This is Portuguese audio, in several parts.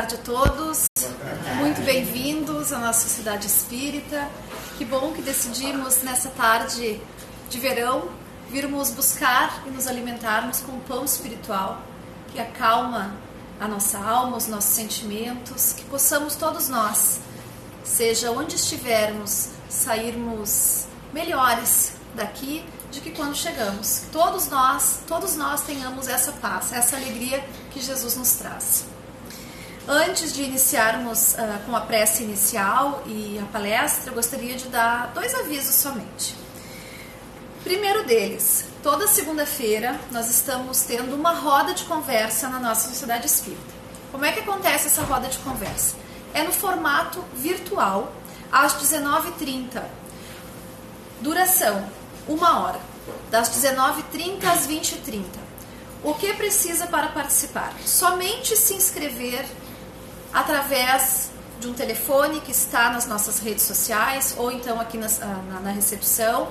tarde a todos, muito bem-vindos à nossa Sociedade Espírita. Que bom que decidimos nessa tarde de verão virmos buscar e nos alimentarmos com o pão espiritual que acalma a nossa alma, os nossos sentimentos, que possamos todos nós, seja onde estivermos, sairmos melhores daqui de que quando chegamos. Que todos nós tenhamos essa paz, essa alegria que Jesus nos traz. Antes de iniciarmos com a prece inicial e a palestra, eu gostaria de dar 2 avisos somente. Primeiro deles, toda segunda-feira nós estamos tendo uma roda de conversa na nossa Sociedade Espírita. Como é que acontece essa roda de conversa? É no formato virtual, às 19h30. Duração, 1 hora, das 19h30 às 20h30. O que precisa para participar? Somente se inscrever através de um telefone que está nas nossas redes sociais ou então aqui na recepção,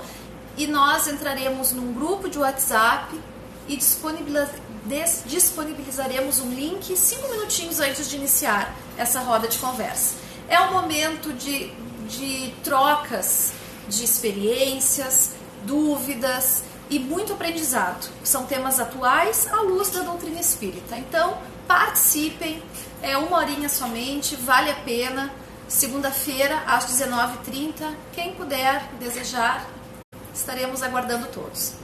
e nós entraremos num grupo de WhatsApp e disponibilizaremos um link 5 minutinhos antes de iniciar essa roda de conversa. É um momento de trocas de experiências, dúvidas e muito aprendizado. São temas atuais à luz da doutrina espírita. Então, participem, é 1 horinha somente, vale a pena. Segunda-feira, às 19h30, quem puder, desejar, estaremos aguardando todos.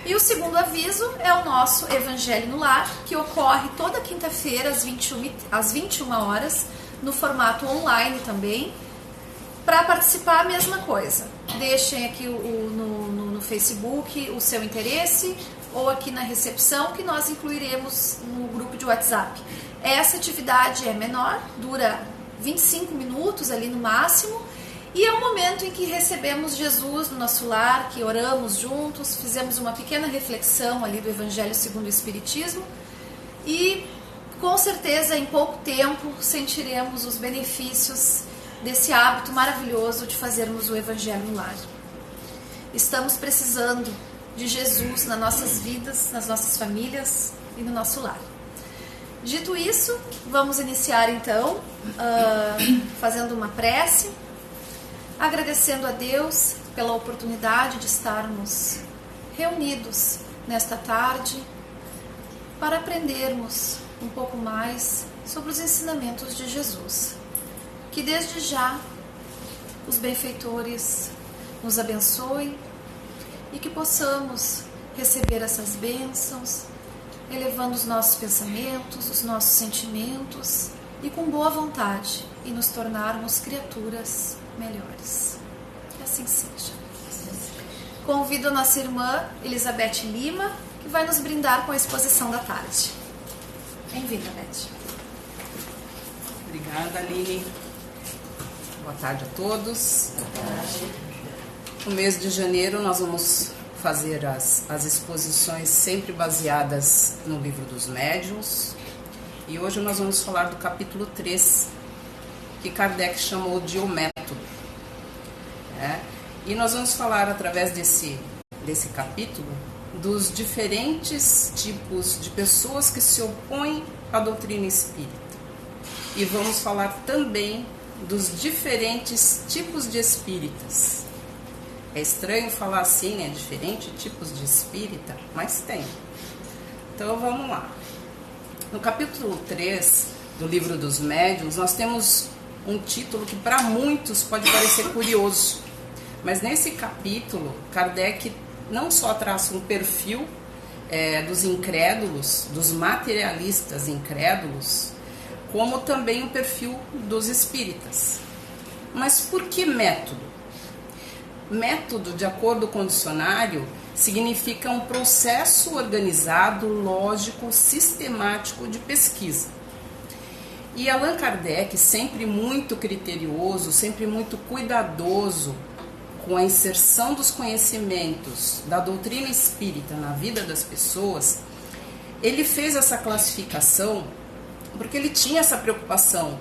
E o segundo aviso é o nosso Evangelho no Lar, que ocorre toda quinta-feira, às 21 horas, no formato online também. Para participar, a mesma coisa. Deixem aqui no Facebook o seu interesse ou aqui na recepção, que nós incluiremos no grupo de WhatsApp. Essa atividade é menor, dura 25 minutos ali no máximo, e é o momento em que recebemos Jesus no nosso lar, que oramos juntos, fizemos uma pequena reflexão ali do Evangelho segundo o Espiritismo, e com certeza em pouco tempo sentiremos os benefícios desse hábito maravilhoso de fazermos o Evangelho no lar. Estamos precisando de Jesus nas nossas vidas, nas nossas famílias e no nosso lar. Dito isso, vamos iniciar então fazendo uma prece, agradecendo a Deus pela oportunidade de estarmos reunidos nesta tarde para aprendermos um pouco mais sobre os ensinamentos de Jesus. Que desde já os benfeitores nos abençoem e que possamos receber essas bênçãos, elevando os nossos pensamentos, os nossos sentimentos e com boa vontade e nos tornarmos criaturas melhores. Que assim seja. Convido a nossa irmã Elizabeth Lima, que vai nos brindar com a exposição da tarde. Bem-vinda, Beth. Obrigada, Aline. Boa tarde a todos. No mês de janeiro nós vamos fazer as exposições sempre baseadas no Livro dos Médiuns. E hoje nós vamos falar do capítulo 3, que Kardec chamou de O Método. E nós vamos falar através desse capítulo dos diferentes tipos de pessoas que se opõem à doutrina espírita. E vamos falar também dos diferentes tipos de espíritas. É estranho falar assim, né? Diferentes tipos de espírita, mas tem. Então vamos lá. No capítulo 3 do Livro dos Médiuns, nós temos um título que para muitos pode parecer curioso. Mas nesse capítulo, Kardec não só traça um perfil dos incrédulos, dos materialistas incrédulos, como também o perfil dos espíritas. Mas por que método? Método, de acordo com o dicionário, significa um processo organizado, lógico, sistemático de pesquisa. E Allan Kardec, sempre muito criterioso, sempre muito cuidadoso com a inserção dos conhecimentos da doutrina espírita na vida das pessoas, ele fez essa classificação porque ele tinha essa preocupação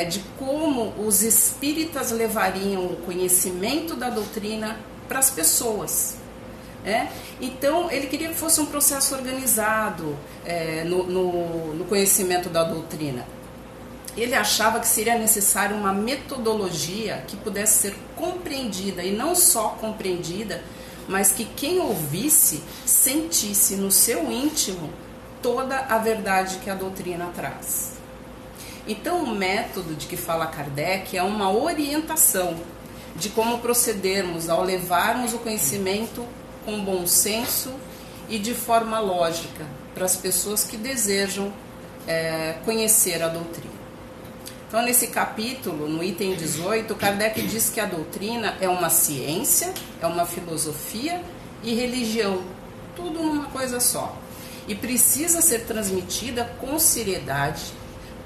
de como os espíritas levariam o conhecimento da doutrina para as pessoas. Então, ele queria que fosse um processo organizado no conhecimento da doutrina. ele achava que seria necessária uma metodologia que pudesse ser compreendida, e não só compreendida, mas que quem ouvisse sentisse no seu íntimo toda a verdade que a doutrina traz. Então, o método de que fala Kardec é uma orientação de como procedermos ao levarmos o conhecimento com bom senso e de forma lógica para as pessoas que desejam conhecer a doutrina. Então, nesse capítulo, no item 18, Kardec diz que a doutrina é uma ciência, é uma filosofia e religião, tudo numa coisa só. E precisa ser transmitida com seriedade,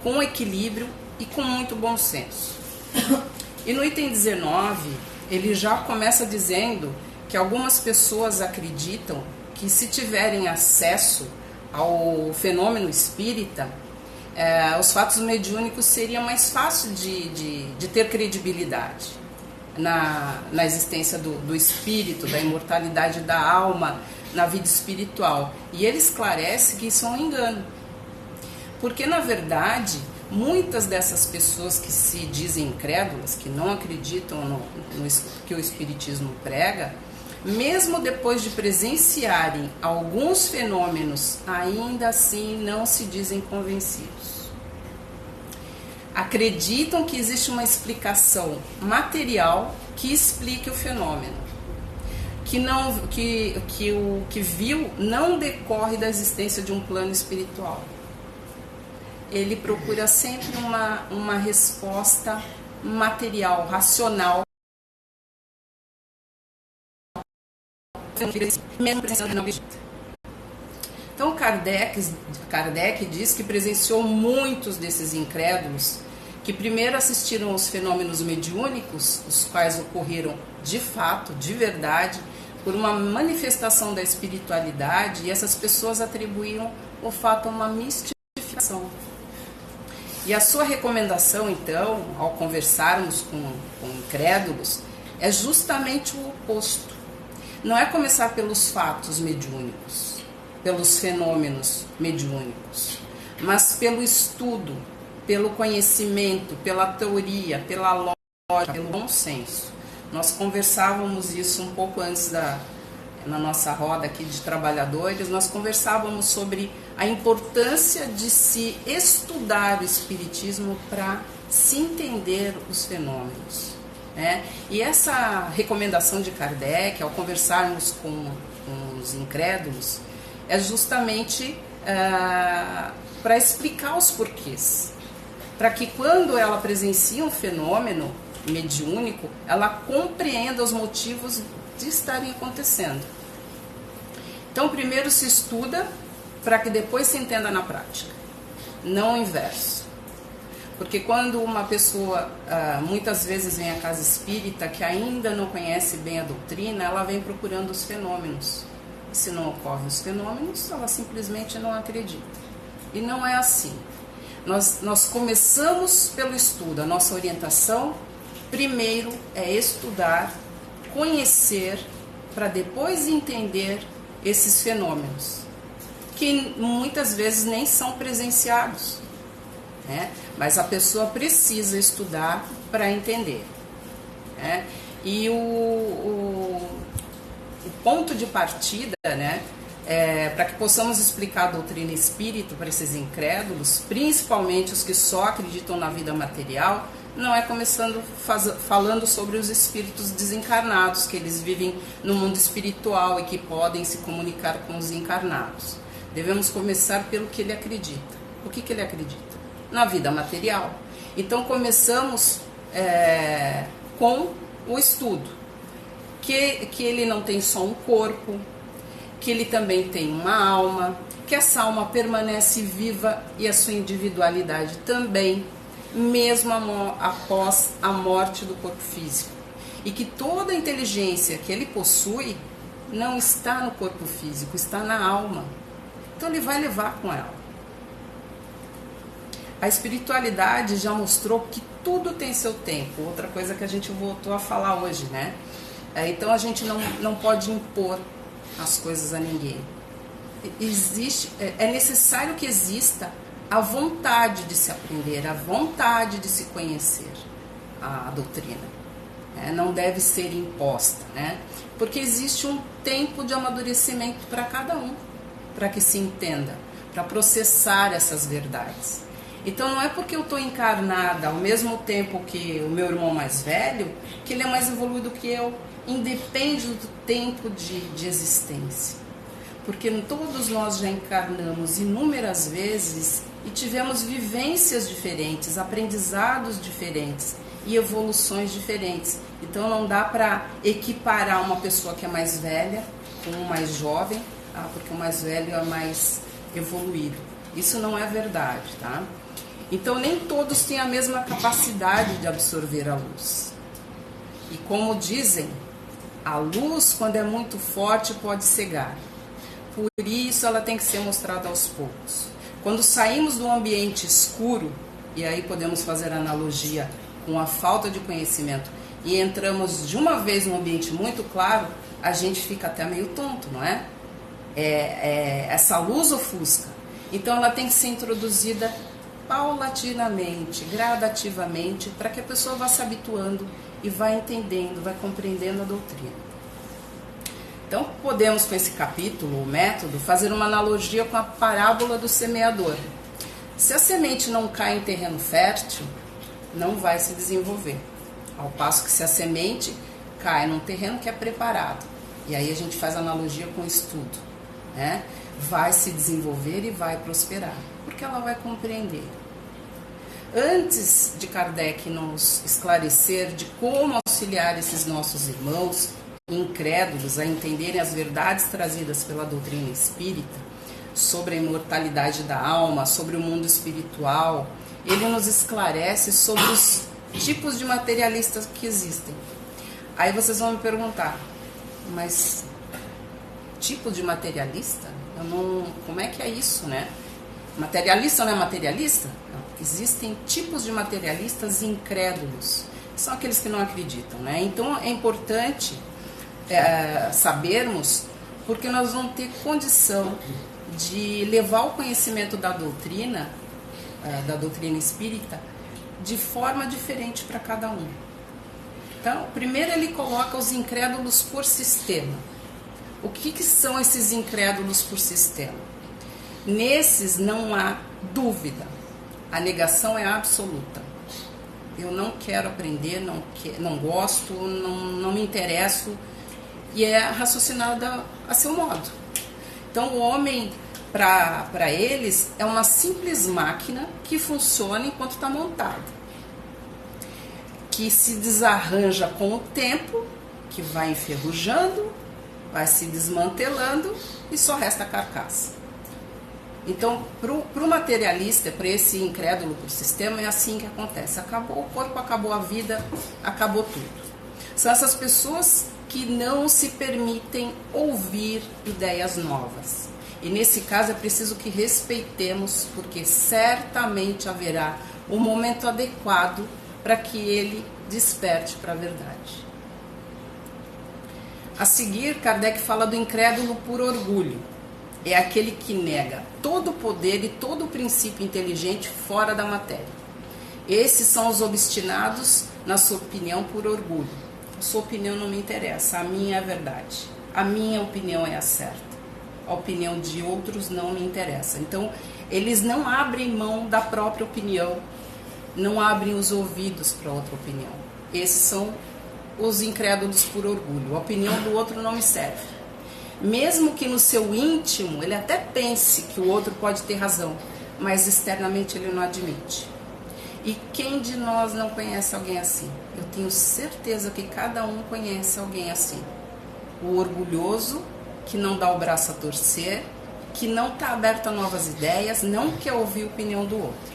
com equilíbrio e com muito bom senso. E no item 19, ele já começa dizendo que algumas pessoas acreditam que, se tiverem acesso ao fenômeno espírita, os fatos mediúnicos seriam mais fáceis de ter credibilidade na existência do espírito, da imortalidade da alma, na vida espiritual. E ele esclarece que isso é um engano. Porque, na verdade, muitas dessas pessoas que se dizem incrédulas, que não acreditam no que o Espiritismo prega, mesmo depois de presenciarem alguns fenômenos, ainda assim não se dizem convencidos. Acreditam que existe uma explicação material que explique o fenômeno, que o que viu não decorre da existência de um plano espiritual. Ele procura sempre uma resposta material, racional, mesmo presenciando não acredita. Então, Kardec diz que presenciou muitos desses incrédulos que primeiro assistiram aos fenômenos mediúnicos, os quais ocorreram de fato, de verdade, por uma manifestação da espiritualidade, e essas pessoas atribuíam o fato a uma mistificação. E a sua recomendação, então, ao conversarmos com incrédulos, é justamente o oposto. Não é começar pelos fatos mediúnicos, pelos fenômenos mediúnicos, mas pelo estudo, pelo conhecimento, pela teoria, pela lógica, pelo bom senso. Nós conversávamos isso um pouco antes na nossa roda aqui de trabalhadores, nós conversávamos sobre a importância de se estudar o Espiritismo para se entender os fenômenos. E essa recomendação de Kardec, ao conversarmos com os incrédulos, é justamente para explicar os porquês, para que quando ela presencia um fenômeno mediúnico, ela compreenda os motivos de estarem acontecendo. Então, primeiro se estuda para que depois se entenda na prática, não o inverso. Porque quando uma pessoa muitas vezes vem à casa espírita que ainda não conhece bem a doutrina, ela vem procurando os fenômenos. E se não ocorrem os fenômenos, ela simplesmente não acredita. E não é assim. Nós começamos pelo estudo. A nossa orientação, primeiro, é estudar, conhecer, para depois entender esses fenômenos, que muitas vezes nem são presenciados, mas a pessoa precisa estudar para entender. E o ponto de partida, para que possamos explicar a doutrina espírita para esses incrédulos, principalmente os que só acreditam na vida material, não é começando falando sobre os espíritos desencarnados, que eles vivem no mundo espiritual e que podem se comunicar com os encarnados. Devemos começar pelo que ele acredita. O que ele acredita? Na vida material. Então começamos com o estudo, que ele não tem só um corpo, que ele também tem uma alma, que essa alma permanece viva e a sua individualidade também, mesmo após a morte do corpo físico, e que toda a inteligência que ele possui não está no corpo físico, está na alma. Então ele vai levar com ela. A espiritualidade já mostrou que tudo tem seu tempo, outra coisa que a gente voltou a falar hoje, Então a gente não pode impor as coisas a ninguém. É necessário que exista a vontade de se aprender, a vontade de se conhecer a doutrina. Não deve ser imposta, né? Porque existe um tempo de amadurecimento para cada um, para que se entenda, para processar essas verdades. Então não é porque eu estou encarnada ao mesmo tempo que o meu irmão mais velho, que ele é mais evoluído que eu, independe do tempo de existência. Porque todos nós já encarnamos inúmeras vezes e tivemos vivências diferentes, aprendizados diferentes e evoluções diferentes. Então não dá para equiparar uma pessoa que é mais velha com um mais jovem, porque o mais velho é mais evoluído. Isso não é verdade, tá? Então nem todos têm a mesma capacidade de absorver a luz. E como dizem, a luz, quando é muito forte, pode cegar. Por isso ela tem que ser mostrada aos poucos. Quando saímos do ambiente escuro, e aí podemos fazer analogia com a falta de conhecimento, e entramos de uma vez num ambiente muito claro, a gente fica até meio tonto, não é? Essa luz ofusca. Então ela tem que ser introduzida paulatinamente, gradativamente, para que a pessoa vá se habituando e vá entendendo, vá compreendendo a doutrina. Então podemos, com esse capítulo, o método, fazer uma analogia com a parábola do semeador. Se a semente não cai em terreno fértil, não vai se desenvolver. Ao passo que se a semente cai num terreno que é preparado, e aí a gente faz analogia com o estudo, né? Vai se desenvolver e vai prosperar, porque ela vai compreender. Antes de Kardec nos esclarecer de como auxiliar esses nossos irmãos incrédulos a entenderem as verdades trazidas pela doutrina espírita sobre a imortalidade da alma, sobre o mundo espiritual, ele nos esclarece sobre os tipos de materialistas que existem. Aí vocês vão me perguntar, mas tipo de materialista? Como é que é isso, né? Materialista não é materialista? Não. Existem tipos de materialistas incrédulos. São aqueles que não acreditam, né? Então é importante sabermos, porque nós vamos ter condição de levar o conhecimento da doutrina espírita, de forma diferente para cada um. Então, primeiro ele coloca os incrédulos por sistema. O que são esses incrédulos por sistema? Nesses não há dúvida. A negação é absoluta. Eu não quero aprender, não gosto, não me interesso, e é raciocinada a seu modo. Então o homem, para eles, é uma simples máquina que funciona enquanto está montada, que se desarranja com o tempo, que vai enferrujando, vai se desmantelando e só resta a carcaça. Então, para o materialista, para esse incrédulo por sistema, é assim que acontece. Acabou o corpo, acabou a vida, acabou tudo. São essas pessoas que não se permitem ouvir ideias novas. E nesse caso é preciso que respeitemos, porque certamente haverá um momento adequado para que ele desperte para a verdade. A seguir, Kardec fala do incrédulo por orgulho. É aquele que nega todo o poder e todo o princípio inteligente fora da matéria. Esses são os obstinados na sua opinião por orgulho. A sua opinião não me interessa, a minha é a verdade. A minha opinião é a certa. A opinião de outros não me interessa. Então, eles não abrem mão da própria opinião, não abrem os ouvidos para outra opinião. Esses são os incrédulos por orgulho. A opinião do outro não me serve. Mesmo que no seu íntimo ele até pense que o outro pode ter razão, mas externamente ele não admite. E quem de nós não conhece alguém assim? Eu tenho certeza que cada um conhece alguém assim. O orgulhoso, que não dá o braço a torcer, que não está aberto a novas ideias, não quer ouvir a opinião do outro.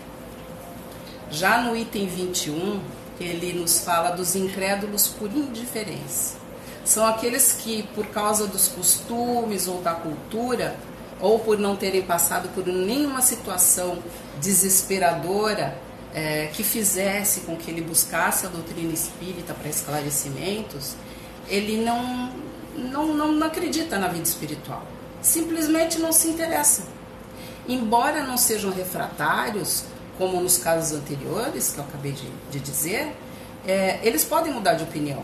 Já no item 21, ele nos fala dos incrédulos por indiferença. São aqueles que, por causa dos costumes ou da cultura, ou por não terem passado por nenhuma situação desesperadora que fizesse com que ele buscasse a doutrina espírita para esclarecimentos, ele não acredita na vida espiritual. Simplesmente não se interessa. embora não sejam refratários, como nos casos anteriores, que eu acabei de dizer, eles podem mudar de opinião,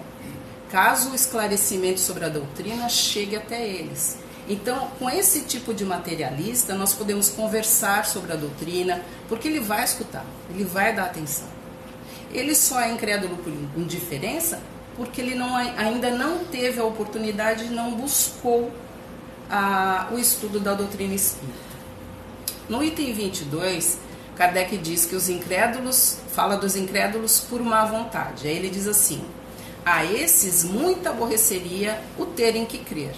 caso o esclarecimento sobre a doutrina chegue até eles. Então, com esse tipo de materialista, nós podemos conversar sobre a doutrina, porque ele vai escutar, ele vai dar atenção. Ele só é incrédulo por indiferença porque ele ainda não teve a oportunidade, não buscou o estudo da doutrina espírita. No item 22, Kardec diz que os incrédulos, fala dos incrédulos por má vontade. Aí ele diz assim: a esses muito aborreceria o terem que crer,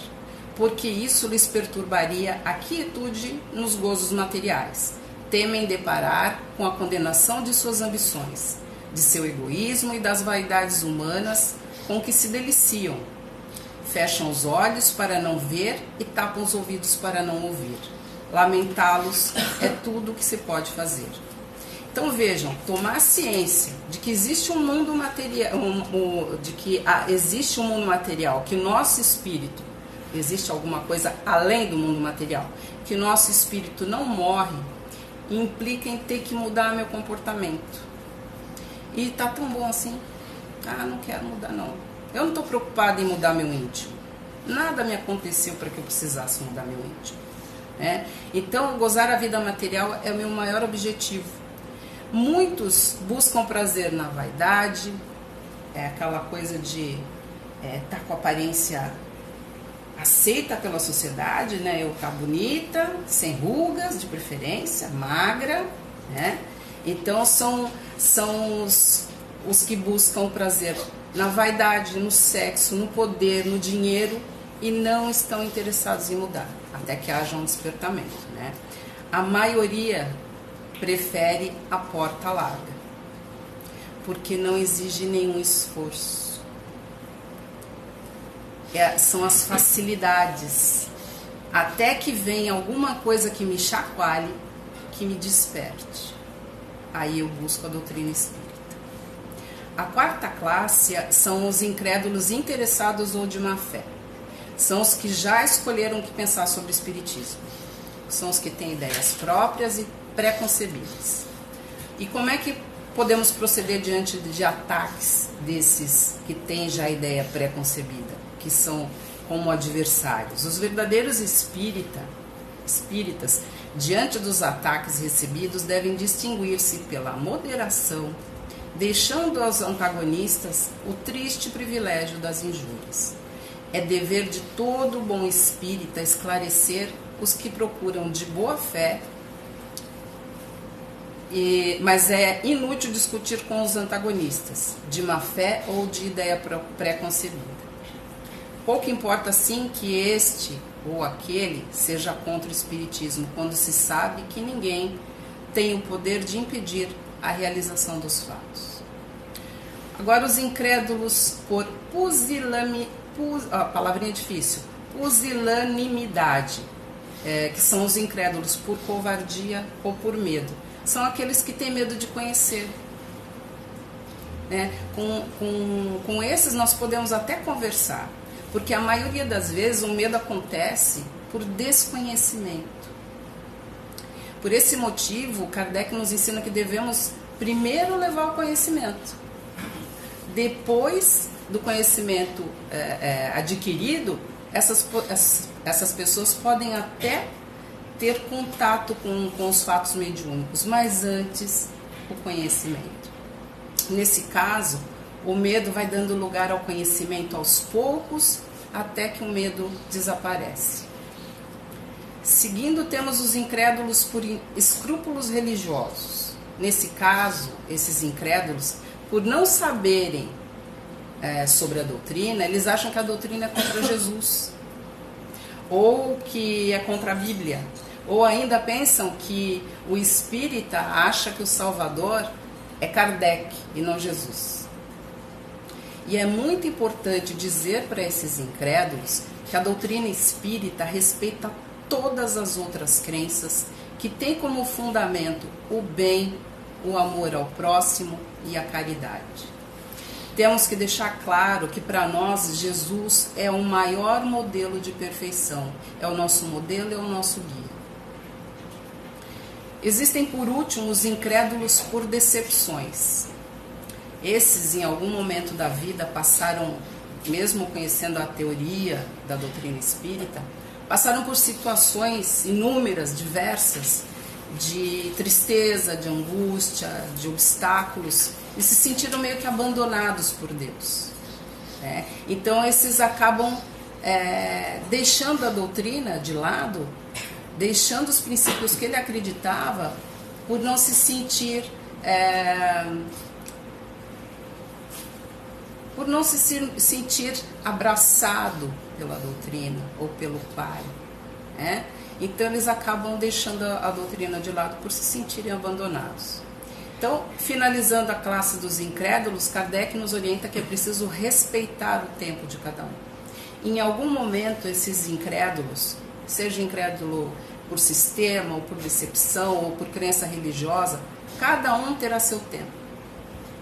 porque isso lhes perturbaria a quietude nos gozos materiais. Temem deparar com a condenação de suas ambições, de seu egoísmo e das vaidades humanas com que se deliciam. Fecham os olhos para não ver e tapam os ouvidos para não ouvir. Lamentá-los é tudo o que se pode fazer. Então vejam, tomar ciência de que existe um mundo material, existe um mundo material, que o nosso espírito, existe alguma coisa além do mundo material, que o nosso espírito não morre, implica em ter que mudar meu comportamento. E tá tão bom assim? Não quero mudar não. Eu não estou preocupada em mudar meu íntimo. Nada me aconteceu para que eu precisasse mudar meu íntimo. Então, gozar a vida material é o meu maior objetivo. Muitos buscam prazer na vaidade, aquela coisa de estar com a aparência aceita pela sociedade, né? Eu estar bonita, sem rugas, de preferência, magra, né? Então são os que buscam prazer na vaidade, no sexo, no poder, no dinheiro e não estão interessados em mudar, até que haja um despertamento, né? A maioria prefere a porta larga, porque não exige nenhum esforço. São as facilidades, até que venha alguma coisa que me chacoalhe, que me desperte. Aí eu busco a doutrina espírita. A quarta classe são os incrédulos interessados ou de má fé. São os que já escolheram o que pensar sobre o espiritismo. São os que têm ideias próprias e pré-concebidas. E como é que podemos proceder diante de ataques desses que têm já a ideia pré-concebida, que são como adversários? Os verdadeiros espíritas, diante dos ataques recebidos, devem distinguir-se pela moderação, deixando aos antagonistas o triste privilégio das injúrias. É dever de todo bom espírita esclarecer os que procuram de boa fé, mas é inútil discutir com os antagonistas, de má fé ou de ideia pré-concebida. Pouco importa, sim, que este ou aquele seja contra o espiritismo, quando se sabe que ninguém tem o poder de impedir a realização dos fatos. Agora, os incrédulos por palavrinha difícil, pusilanimidade, que são os incrédulos por covardia ou por medo. São aqueles que têm medo de conhecer. Com esses nós podemos até conversar, porque a maioria das vezes o medo acontece por desconhecimento. Por esse motivo, Kardec nos ensina que devemos primeiro levar o conhecimento. Depois do conhecimento adquirido, essas pessoas podem até ter contato com os fatos mediúnicos, mas antes o conhecimento. Nesse caso, o medo vai dando lugar ao conhecimento aos poucos, até que o medo desaparece. Seguindo, temos os incrédulos por escrúpulos religiosos. Nesse caso, esses incrédulos, por não saberem sobre a doutrina, eles acham que a doutrina é contra Jesus, ou que é contra a Bíblia, ou ainda pensam que o espírita acha que o Salvador é Kardec e não Jesus. E é muito importante dizer para esses incrédulos que a doutrina espírita respeita todas as outras crenças, que tem como fundamento o bem, o amor ao próximo e a caridade. Temos que deixar claro que para nós Jesus é o maior modelo de perfeição, é o nosso modelo, é o nosso guia. Existem, por último, os incrédulos por decepções. Esses, em algum momento da vida, passaram, mesmo conhecendo a teoria da doutrina espírita, passaram por situações inúmeras, diversas, de tristeza, de angústia, de obstáculos, e se sentiram meio que abandonados por Deus. Né? Então, esses acabam deixando a doutrina de lado, deixando os princípios que ele acreditava, por não se sentir abraçado pela doutrina ou pelo Pai, né? Então eles acabam deixando a doutrina de lado por se sentirem abandonados. Então, finalizando a classe dos incrédulos, Kardec nos orienta que é preciso respeitar o tempo de cada um. Em algum momento, esses incrédulos, seja incrédulo por sistema, ou por decepção, ou por crença religiosa, cada um terá seu tempo.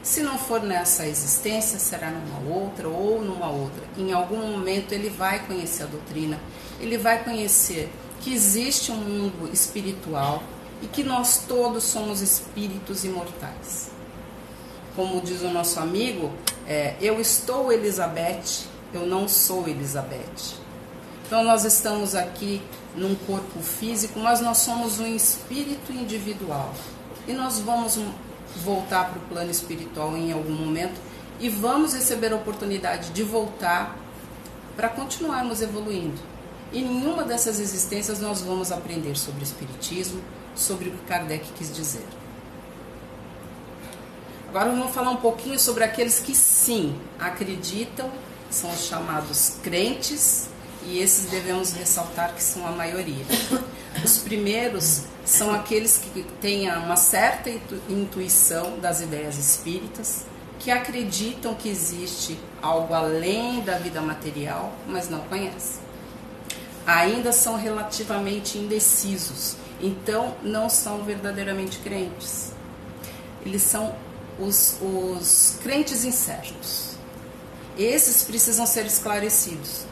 Se não for nessa existência, será numa outra ou numa outra. Em algum momento ele vai conhecer a doutrina, ele vai conhecer que existe um mundo espiritual e que nós todos somos espíritos imortais. Como diz o nosso amigo, eu estou Elizabeth, eu não sou Elizabeth. Então nós estamos aqui num corpo físico, mas nós somos um espírito individual. E nós vamos voltar para o plano espiritual em algum momento e vamos receber a oportunidade de voltar para continuarmos evoluindo. E em nenhuma dessas existências nós vamos aprender sobre o espiritismo, sobre o que Kardec quis dizer. Agora vamos falar um pouquinho sobre aqueles que sim acreditam, são os chamados crentes, e esses devemos ressaltar que são a maioria. Os primeiros são aqueles que têm uma certa intuição das ideias espíritas, que acreditam que existe algo além da vida material, mas não conhecem. Ainda são relativamente indecisos, então não são verdadeiramente crentes. Eles são os crentes incertos. Esses precisam ser esclarecidos,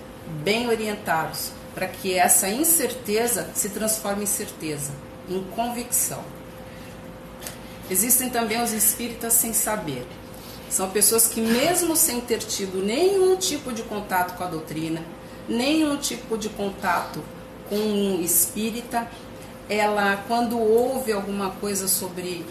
bem orientados, para que essa incerteza se transforme em certeza, em convicção. Existem também os espíritas sem saber. São pessoas que, mesmo sem ter tido nenhum tipo de contato com a doutrina, nenhum tipo de contato com um espírita, ela, quando ouve alguma coisa sobre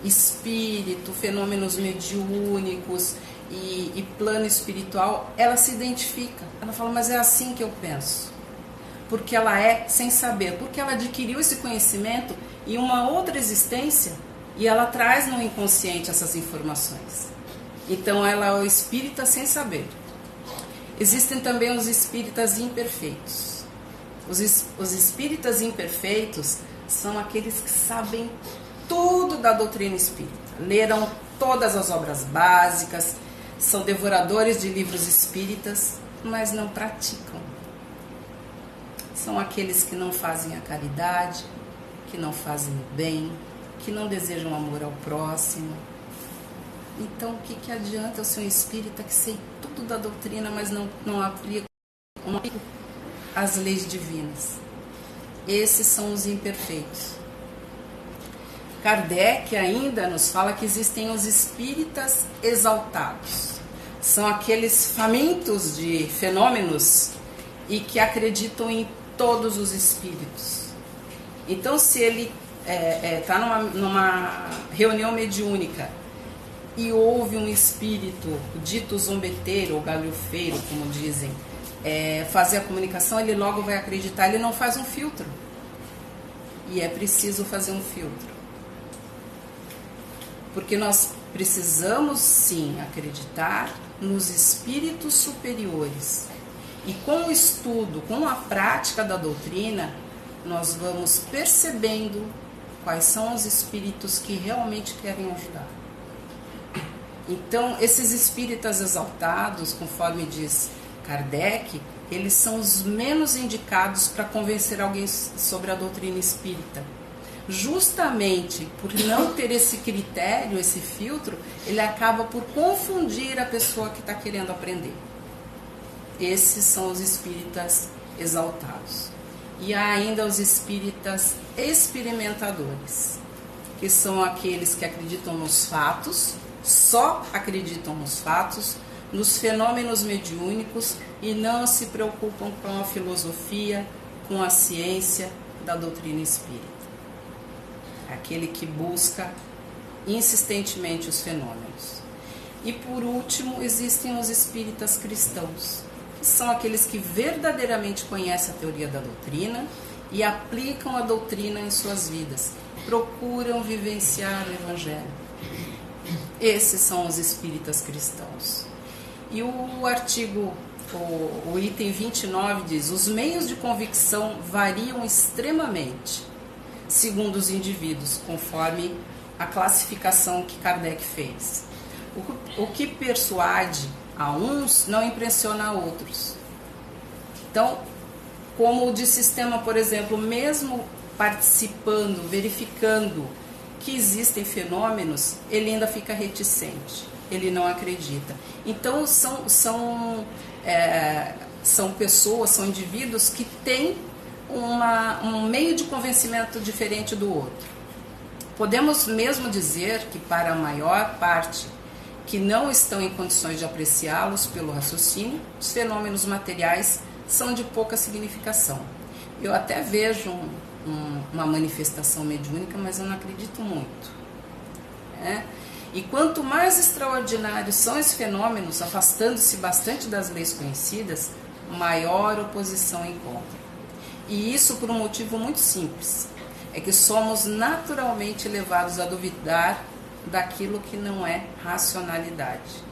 espírito, fenômenos mediúnicos e plano espiritual, ela se identifica. Ela fala, mas é assim que eu penso. Porque ela é sem saber, porque ela adquiriu esse conhecimento em uma outra existência e ela traz no inconsciente essas informações. Então ela é o espírita sem saber. Existem também os espíritas imperfeitos. Os espíritas imperfeitos são aqueles que sabem tudo da doutrina espírita, leram todas as obras básicas, são devoradores de livros espíritas, mas não praticam. São aqueles que não fazem a caridade, que não fazem o bem, que não desejam amor ao próximo. Então, o que adianta eu ser um espírita que sei tudo da doutrina, mas não aplico as leis divinas? Esses são os imperfeitos. Kardec ainda nos fala que existem os espíritas exaltados. São aqueles famintos de fenômenos e que acreditam em todos os espíritos. Então, se ele está numa reunião mediúnica e ouve um espírito dito zombeteiro ou galhofeiro, como dizem, fazer a comunicação, ele logo vai acreditar, ele não faz um filtro. E é preciso fazer um filtro. Porque nós precisamos sim acreditar nos espíritos superiores. E com o estudo, com a prática da doutrina, nós vamos percebendo quais são os espíritos que realmente querem ajudar. Então, esses espíritas exaltados, conforme diz Kardec, eles são os menos indicados para convencer alguém sobre a doutrina espírita. Justamente por não ter esse critério, esse filtro, ele acaba por confundir a pessoa que está querendo aprender. Esses são os espíritas exaltados. E há ainda os espíritas experimentadores, que são aqueles que acreditam nos fatos, só acreditam nos fatos, nos fenômenos mediúnicos e não se preocupam com a filosofia, com a ciência da doutrina espírita. Aquele que busca insistentemente os fenômenos. E por último, existem os espíritas cristãos, que são aqueles que verdadeiramente conhecem a teoria da doutrina e aplicam a doutrina em suas vidas, procuram vivenciar o Evangelho. Esses são os espíritas cristãos. E o artigo, o item 29 diz: os meios de convicção variam extremamente segundo os indivíduos, conforme a classificação que Kardec fez. O que persuade a uns não impressiona a outros. Então, como o de sistema, por exemplo, mesmo participando, verificando que existem fenômenos, ele ainda fica reticente, ele não acredita. Então, são pessoas, são indivíduos que têm um meio de convencimento diferente do outro. Podemos mesmo dizer que para a maior parte que não estão em condições de apreciá-los pelo raciocínio, os fenômenos materiais são de pouca significação. Eu até vejo uma manifestação mediúnica, mas eu não acredito muito. E quanto mais extraordinários são esses fenômenos, afastando-se bastante das leis conhecidas, maior oposição encontra. E isso por um motivo muito simples, é que somos naturalmente levados a duvidar daquilo que não é racionalidade.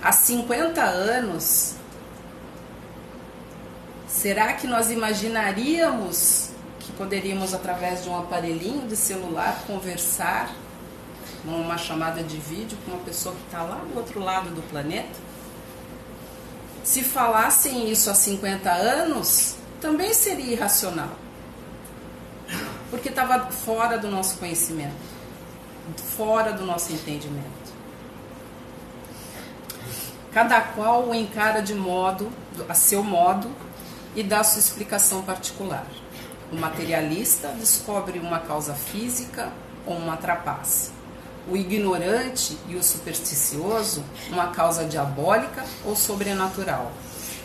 Há 50 anos, será que nós imaginaríamos que poderíamos, através de um aparelhinho de celular, conversar numa chamada de vídeo com uma pessoa que está lá do outro lado do planeta? Se falassem isso há 50 anos, também seria irracional, porque estava fora do nosso conhecimento, fora do nosso entendimento. Cada qual o encara a seu modo e dá sua explicação particular. O materialista descobre uma causa física ou uma trapaça. O ignorante e o supersticioso, uma causa diabólica ou sobrenatural.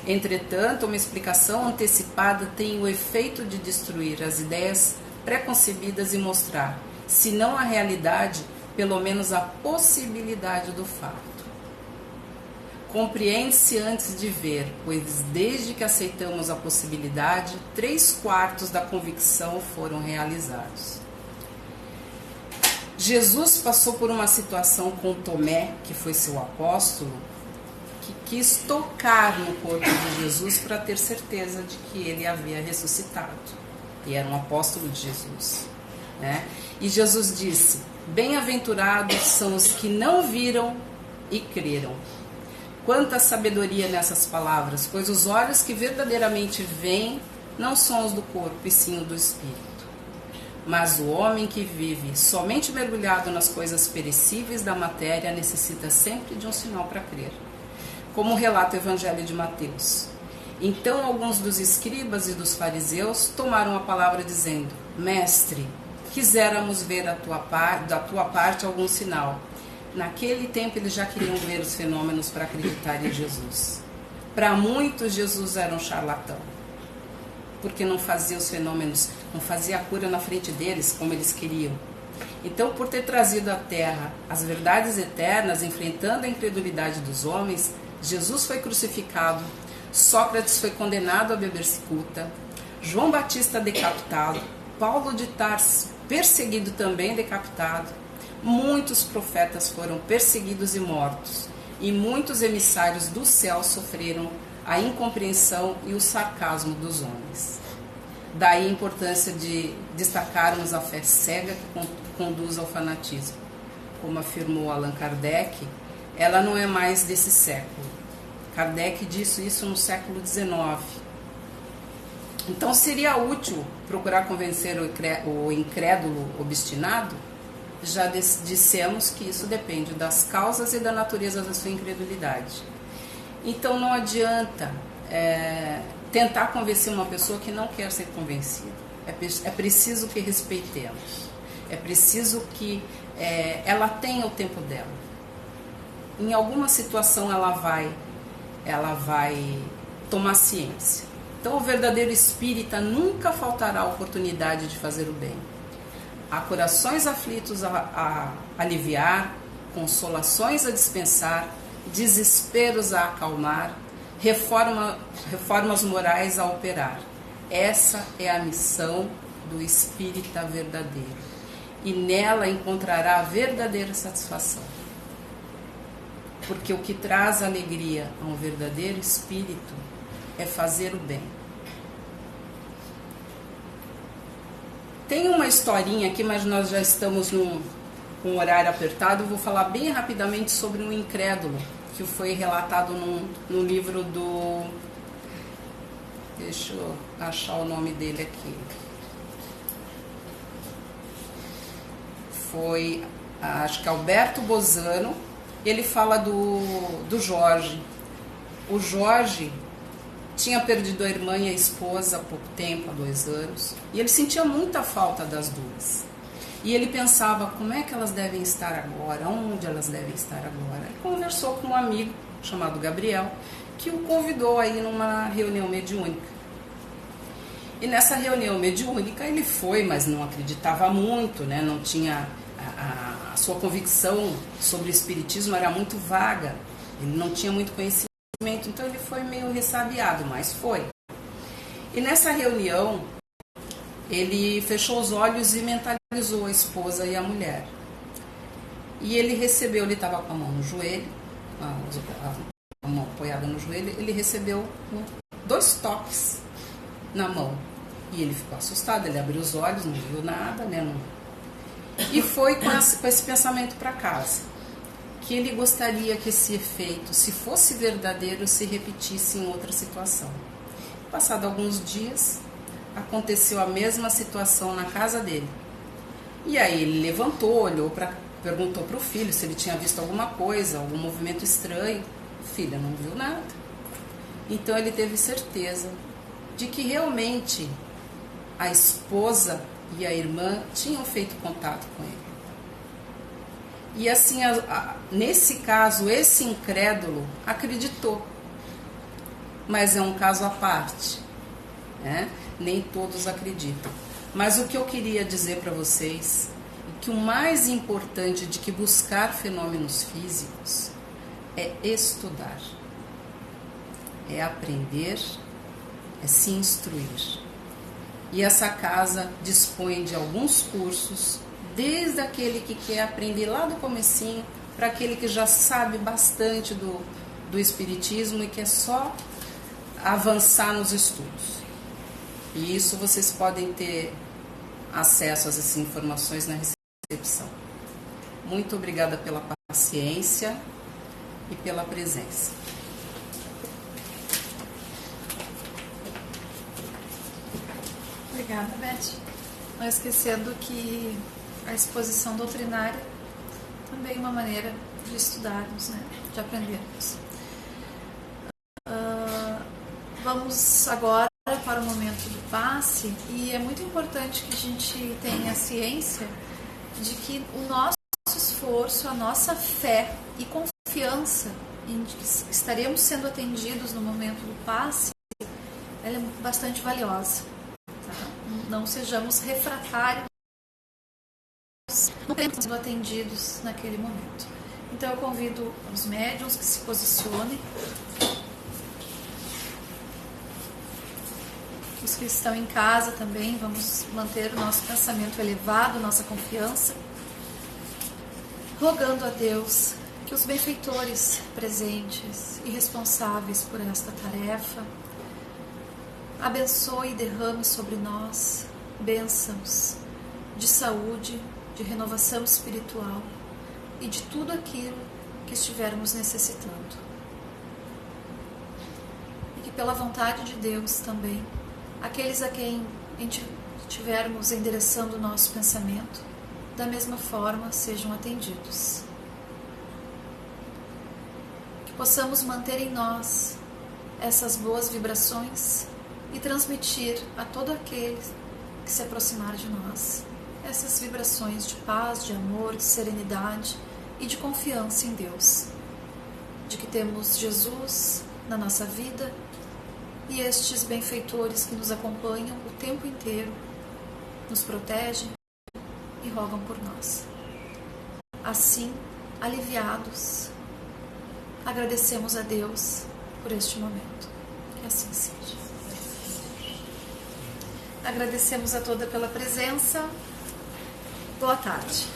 Entretanto, uma explicação antecipada tem o efeito de destruir as ideias preconcebidas e mostrar, se não a realidade, pelo menos a possibilidade do fato. Compreende-se antes de ver, pois desde que aceitamos a possibilidade, 3/4 da convicção foram realizados. Jesus passou por uma situação com Tomé, que foi seu apóstolo, que quis tocar no corpo de Jesus para ter certeza de que ele havia ressuscitado. E era um apóstolo de Jesus. E Jesus disse: bem-aventurados são os que não viram e creram. Quanta sabedoria nessas palavras, pois os olhos que verdadeiramente veem não são os do corpo, e sim os do espírito. Mas o homem que vive somente mergulhado nas coisas perecíveis da matéria necessita sempre de um sinal para crer. Como relata o Evangelho de Mateus. Então alguns dos escribas e dos fariseus tomaram a palavra dizendo: Mestre, quiséramos ver da tua parte algum sinal. Naquele tempo eles já queriam ver os fenômenos para acreditar em Jesus. Para muitos, Jesus era um charlatão, porque não fazia os fenômenos, não fazia a cura na frente deles como eles queriam. Então, por ter trazido à terra as verdades eternas, enfrentando a incredulidade dos homens, Jesus foi crucificado, Sócrates foi condenado a beber cicuta, João Batista decapitado, Paulo de Tarso perseguido também decapitado, muitos profetas foram perseguidos e mortos, e muitos emissários do céu sofreram a incompreensão e o sarcasmo dos homens. Daí a importância de destacarmos a fé cega que conduz ao fanatismo. Como afirmou Allan Kardec, ela não é mais desse século. Kardec disse isso no século XIX. Então seria útil procurar convencer o incrédulo obstinado? Já dissemos que isso depende das causas e da natureza da sua incredulidade. Então não adianta tentar convencer uma pessoa que não quer ser convencida. É preciso que respeitemos. É preciso que ela tenha o tempo dela. Em alguma situação ela vai tomar ciência. Então o verdadeiro espírita nunca faltará a oportunidade de fazer o bem. Há corações aflitos a aliviar, consolações a dispensar, desesperos a acalmar, reformas morais a operar. Essa é a missão do espírita verdadeiro. E nela encontrará a verdadeira satisfação. Porque o que traz alegria a um verdadeiro espírito é fazer o bem. Tem uma historinha aqui, mas nós já estamos com um horário apertado. Eu vou falar bem rapidamente sobre um incrédulo, que foi relatado no livro do... Deixa eu achar o nome dele aqui. Foi, acho que Alberto Bozano. Ele fala do Jorge. O Jorge tinha perdido a irmã e a esposa há pouco tempo, há 2 anos, e ele sentia muita falta das duas. E ele pensava, como é que elas devem estar agora? Onde elas devem estar agora? Ele conversou com um amigo chamado Gabriel, que o convidou aí numa reunião mediúnica. E nessa reunião mediúnica ele foi, mas não acreditava muito, né? Não tinha... A sua convicção sobre o espiritismo era muito vaga, ele não tinha muito conhecimento, então ele foi meio ressabiado, mas foi. E nessa reunião, ele fechou os olhos e mentalizou a esposa e a mulher. E ele recebeu, ele estava com a mão no joelho, a mão apoiada no joelho, ele recebeu 2 toques na mão. E ele ficou assustado, ele abriu os olhos, não viu nada, né? E foi com esse pensamento para casa, que ele gostaria que esse efeito, se fosse verdadeiro, se repetisse em outra situação. Passado alguns dias, aconteceu a mesma situação na casa dele. E aí ele levantou, perguntou para o filho se ele tinha visto alguma coisa, algum movimento estranho. O filho não viu nada. Então ele teve certeza de que realmente a esposa e a irmã tinham feito contato com ele. E assim, nesse caso, esse incrédulo acreditou. Mas é um caso à parte, né? Nem todos acreditam. Mas o que eu queria dizer para vocês é que o mais importante de que buscar fenômenos físicos é estudar, é aprender, é se instruir. E essa casa dispõe de alguns cursos, desde aquele que quer aprender lá do comecinho, para aquele que já sabe bastante do espiritismo e quer só avançar nos estudos. E isso vocês podem ter acesso a essas informações na recepção. Muito obrigada pela paciência e pela presença. Obrigada, Beth. Não esquecendo que a exposição doutrinária também é uma maneira de estudarmos, né? De aprendermos. Vamos agora para o momento do passe, e é muito importante que a gente tenha ciência de que o nosso esforço, a nossa fé e confiança em que estaremos sendo atendidos no momento do passe, ela é bastante valiosa. Não sejamos refratários no tempo sendo atendidos naquele momento. Então eu convido os médiuns que se posicionem, os que estão em casa também. Vamos manter o nosso pensamento elevado, nossa confiança, rogando a Deus que os benfeitores presentes e responsáveis por esta tarefa abençoe e derrame sobre nós bênçãos de saúde, de renovação espiritual e de tudo aquilo que estivermos necessitando. E que pela vontade de Deus também, aqueles a quem estivermos endereçando o nosso pensamento, da mesma forma sejam atendidos. Que possamos manter em nós essas boas vibrações e transmitir a todo aquele que se aproximar de nós essas vibrações de paz, de amor, de serenidade e de confiança em Deus, de que temos Jesus na nossa vida e estes benfeitores que nos acompanham o tempo inteiro, nos protegem e rogam por nós. Assim, aliviados, agradecemos a Deus por este momento. Que assim seja. Agradecemos a toda pela presença. Boa tarde.